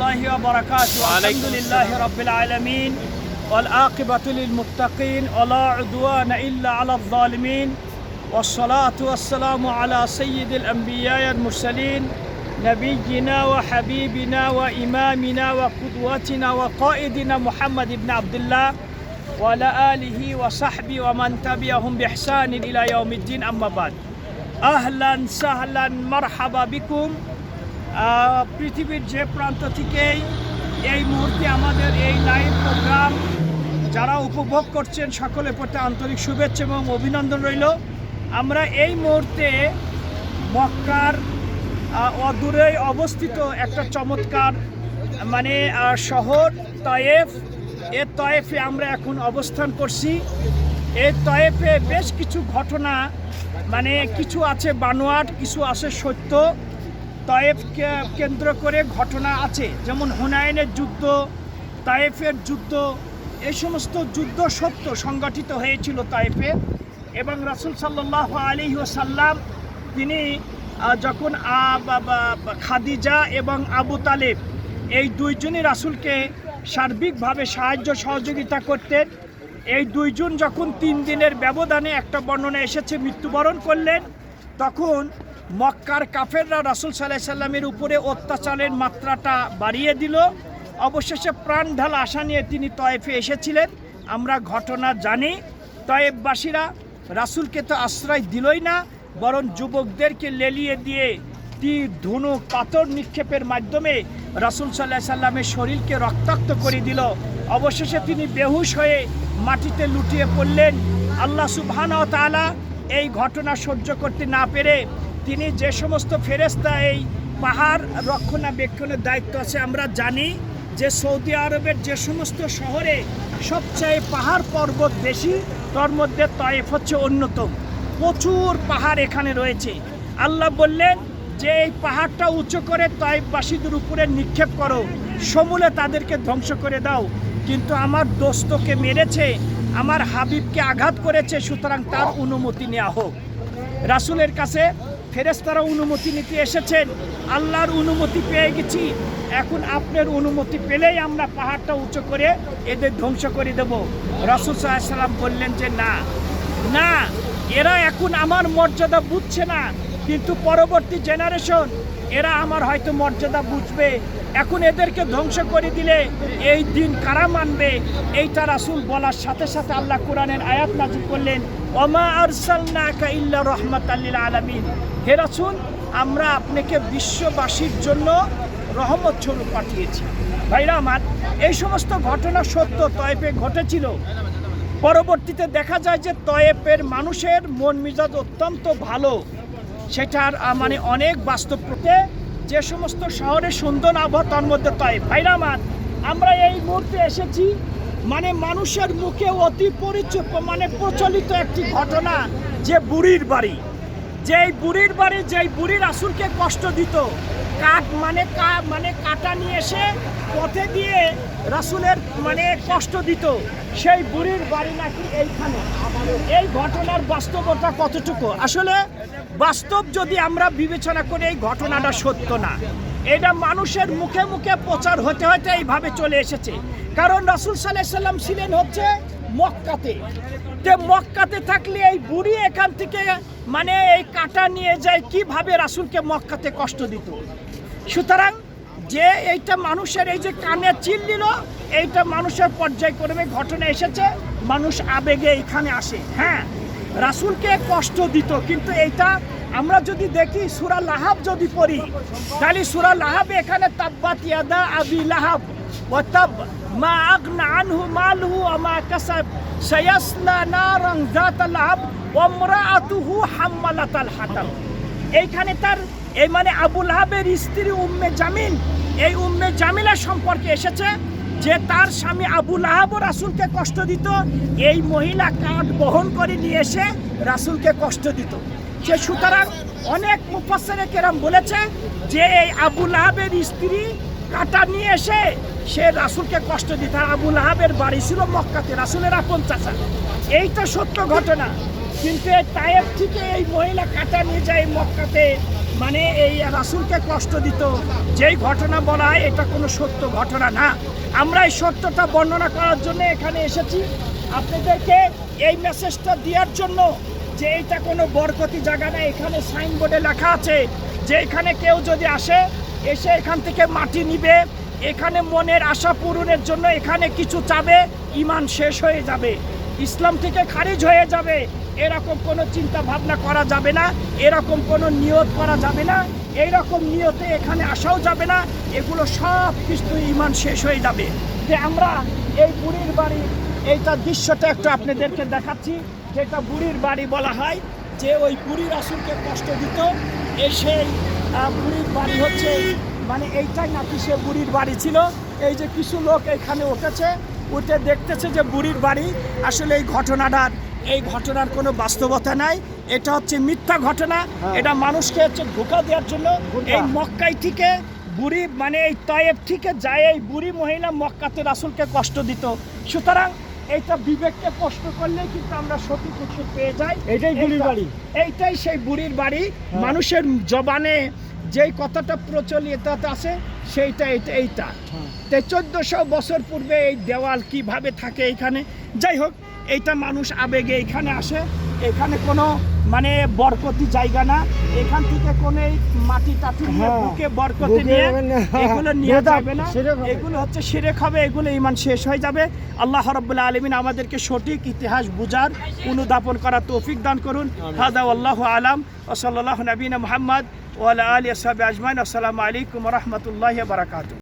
الله وبركاته. الحمد لله رب العالمين والعاقبة للمتقين ولا عدوان إلا على الظالمين والصلاة والسلام على سيد الأنبياء المرسلين نبينا وحبيبنا وإمامنا وقدوتنا وقائدنا محمد بن عبد الله وعلى آله وصحبه ومن تبعهم بإحسان إلى يوم الدين. أما بعد, أهلا سهلا مرحبا بكم. পৃথিবীর যে প্রান্ত থেকেই এই মুহূর্তে আমাদের এই লাইভ প্রোগ্রাম যারা উপভোগ করছেন সকলের প্রতি আন্তরিক শুভেচ্ছা এবং অভিনন্দন রইল। আমরা এই মুহূর্তে মক্কার অদূরে অবস্থিত একটা চমৎকার শহর তায়েফ। এই তায়েফে আমরা এখন অবস্থান করছি। এই তায়েফে বেশ কিছু ঘটনা কিছু আছে বানোয়াট, কিছু আছে সত্য। তায়েফকে কেন্দ্র করে ঘটনা আছে, যেমন হুনাইনের যুদ্ধ, তায়েফের যুদ্ধ, এই সমস্ত যুদ্ধ সত্য সংগঠিত হয়েছিল তায়েফে। এবং রাসূল সাল্লাল্লাহু আলাইহি ওয়াসাল্লাম তিনি যখন খাদিজা এবং আবু তালেব এই দুইজনই রাসূলকে সার্বিকভাবে সাহায্য সহযোগিতা করতেন। এই দুইজন যখন 3 দিনের ব্যবধানে, একটা বর্ণনা এসেছে, মৃত্যুবরণ করলেন, তখন মক্কার কাফেররা রাসূল সাল্লাল্লাহু আলাইহি সাল্লামের উপরে অত্যাচারের মাত্রাটা বাড়িয়ে দিল। অবশেষে প্রাণ ঢাল আশা নিয়ে তিনি তায়েফে এসেছিলেন। আমরা ঘটনা জানি। তায়েফবাসীরা রাসূলকে তো আশ্রয় দিলই না, বরং যুবকদেরকে লেলিয়ে দিয়ে তীর, ধনুক, পাথর নিক্ষেপের মাধ্যমে রাসূল সাল্লাল্লাহু আলাইহি সাল্লামের শরীরকে রক্তাক্ত করে দিল। অবশেষে তিনি বেহুশ হয়ে মাটিতে লুটিয়ে পড়লেন। আল্লাহ সুবহানাহু ওয়া তাআলা এই ঘটনা সহ্য করতে না পেরে তিনি যে সমস্ত ফেরেশতা এই পাহাড় রক্ষণাবেক্ষণের দায়িত্ব আছে, আমরা জানি যে সৌদি আরবের যে সমস্ত শহরে সবচেয়ে পাহাড় পর্বত বেশি, তার মধ্যে তায়েফ হচ্ছে অন্যতম। প্রচুর পাহাড় এখানে রয়েছে। আল্লাহ বললেন যে এই পাহাড়টা উঁচু করে তায়েফবাসীদের উপরে নিক্ষেপ করো, সমূলে তাদেরকে ধ্বংস করে দাও। কিন্তু আমার দোস্তকে মেরেছে, আমার হাবিবকে আঘাত করেছে, সুতরাং তার অনুমতি নেওয়া হোক। রাসূলের কাছে ফেরেশতারা অনুমতি নিতে এসেছেন। আল্লাহর অনুমতি পেয়ে গেছি, এখন আপনার অনুমতি পেলেই আমরা পাহাড়টা উঁচু করে এদের ধ্বংস করে দেব। রাসূল সাল্লাল্লাহু আলাইহি সাল্লাম বললেন যে না, এরা এখন আমার মর্যাদা বুঝছে না, কিন্তু পরবর্তী জেনারেশন এরা আমার হয়তো মর্যাদা বুঝবে। এখন এদেরকে ধ্বংস করে দিলে এই দিন কারা মানবে? এইটা রাসূল বলার সাথে সাথে আল্লাহ কোরআনের আয়াত নাযিল করলেন, ওমা আরসালনাকা ইল্লা রাহমাতাল লিল আলামিন। হে রাসূল, আমরা আপনাকে বিশ্ববাসীর জন্য রহমত স্বরূপ পাঠিয়েছি। ভাইরা আমার, এই সমস্ত ঘটনা সত্য, তায়েফে ঘটেছিল। পরবর্তীতে দেখা যায় যে তায়েফের মানুষের মন মেজাজ অত্যন্ত ভালো, সেটার অনেক বাস্তব প্রত্যে যে সমস্ত শহরে সুন্দর আবহাওয়া, তার মধ্যে তায়েফ। ভাইরা আমার, আমরা এই মুহূর্তে এসেছি মানুষের মুখে অতি পরিচিত প্রচলিত একটি ঘটনা, যে বুড়ির বাড়ি। যেই বুড়ি রাসূলকে কষ্ট দিত, কাটা নিয়ে এসে পথে দিয়ে রাসূলের কষ্ট দিত, সেই বুড়ির বাড়ি নাকি এইখানে। এই ঘটনার বাস্তবতা কতটুকু আসলে বাস্তব যদি আমরা বিবেচনা করি, এই ঘটনাটা সত্য না। এটা মানুষের মুখে মুখে প্রচার হতে হতে এইভাবে চলে এসেছে। কারণ রাসূল সাল্লাল্লাহু আলাইহি সাল্লাম ছিলেন হচ্ছে মক্কাতে। মক্কাতে থাকলে এই বুড়ি এখান থেকে এই কাটা নিয়ে যায়, কিভাবে রাসূলকে মক্কাতে কষ্ট দিত। সুতরাং যে এইটা মানুষের এই যে কানে চিল দিল, এইটা মানুষের পর্যায়ক্রমে ঘটনা এসেছে, মানুষ আবেগে এখানে আসে। হ্যাঁ, রাসূলকে কষ্ট দিত, কিন্তু এইটা আমরা যদি দেখি সূরা লাহাব যদি পড়ি, তাহলে সূরা লাহাবে এখানে তাব্বাত ইয়াদা আবি লাহাব ওয়া তাব মা আগনা আনহু মালুহু ওয়া মা কাসাব সায়াসলা নারান যাতা লাহাব ওয়া ইমরাআতুহু হাম্মালাতাল হাতাব। এইখানে তার আবু লাহাবের স্ত্রী উম্মে জামিল, এই উম্মে জামিলা সম্পর্কে এসেছে যে তার স্বামী আবু লাহাবও রাসূলকে কষ্ট দিত। এই মহিলা কাঠ বহন করে নিয়ে এসে রাসূলকে কষ্ট দিত। সুতরাং অনেক মুফাসসিরে কেরাম বলেছে যে এই আবু লাহাবের স্ত্রী কাটা নিয়ে এসে সে রাসূলকে কষ্ট দিত। আবু লাহাবের বাড়ি ছিল মক্কাতে, রাসূলের আপন চাচা। এইটা সত্য ঘটনা। কিন্তু এই তায়েফ থেকে এই মহিলা কাটা নিয়ে যায় মক্কাতে, মানে এই রাসূলকে কষ্ট দিত, যেই ঘটনা বলা হয় এটা কোনো সত্য ঘটনা না। আমরা এই সত্যটা বর্ণনা করার জন্য এখানে এসেছি, আপনাদেরকে এই মেসেজটা দেওয়ার জন্য যে এটা কোনো বরকতি জায়গা না। এখানে সাইনবোর্ডে লেখা আছে যে এখানে কেউ যদি আসে, এসে এখান থেকে মাটি নিবে, এখানে মনের আশা পূরণের জন্য এখানে কিছু চাবে, ঈমান শেষ হয়ে যাবে, ইসলাম থেকে খারিজ হয়ে যাবে, এরকম কোনো চিন্তা ভাবনা করা যাবে না, এরকম কোনো নিয়ত করা যাবে না, এইরকম নিয়তে এখানে আসাও যাবে না, এগুলো সব কিছু ঈমান শেষ হয়ে যাবে। যে আমরা এই বুড়ির বাড়ি এইটা দৃশ্যটা একটু আপনাদেরকে দেখাচ্ছি, যেটা বুড়ির বাড়ি বলা হয়, যে ওই বুড়ি রাসূলকে কষ্ট দিত, সেই বুড়ির বাড়ি হচ্ছে মানে এইটাই নাকি সে বুড়ির বাড়ি ছিল। এই যে কিছু লোক এখানে উঠেছে, উঠে দেখতেছে যে বুড়ির বাড়ি, আসলে এই ঘটনার কোনো বাস্তবতা নাই, এটা হচ্ছে মিথ্যা ঘটনা, এটা মানুষকে হচ্ছে ধোঁকা দেওয়ার জন্য। এই মক্কায় থেকে বুড়ি মানে এই তায়েব থেকে যায় এই বুড়ি মহিলা মক্কাতে রাসূলকে কষ্ট দিত। সুতরাং এইটা বিবেককে প্রশ্ন করলে কিন্তু আমরা সঠিক উত্তর পেয়ে যাই, এইটাই বুড়ির বাড়ি, এইটাই সেই বুড়ির বাড়ি। মানুষের জবানে যেই কথাটা প্রচলিত আছে সেইটা এইটা। তাই 1400 বছর পূর্বে এই দেওয়াল কিভাবে থাকে এখানে, যাই হোক, এইটা মানুষ আবেগে এখানে আসে, এখানে কোনো মানে বরকতি জায়গা না, এখান থেকে কোনো মাটি টাটি নিয়ে বুকে বরকতি নিয়ে এগুলো নিয়ে যাবে না, এগুলো হচ্ছে শিরক হবে, এগুলো ঈমান শেষ হয়ে যাবে। আল্লাহ রাব্বুল আলামিন আমাদেরকে সঠিক ইতিহাস বুঝার, অনুধাবন করার তৌফিক দান করুন। হাযা ওয়াল্লাহু আলাম ওয়া সাল্লাল্লাহু নবিনা মুহাম্মদ ওয়া আলা আলিহি ওয়া সাহবিহি আজমাইন। আসসালামু আলাইকুম ওয়া রাহমাতুল্লাহি ওয়া বারাকাতুহু।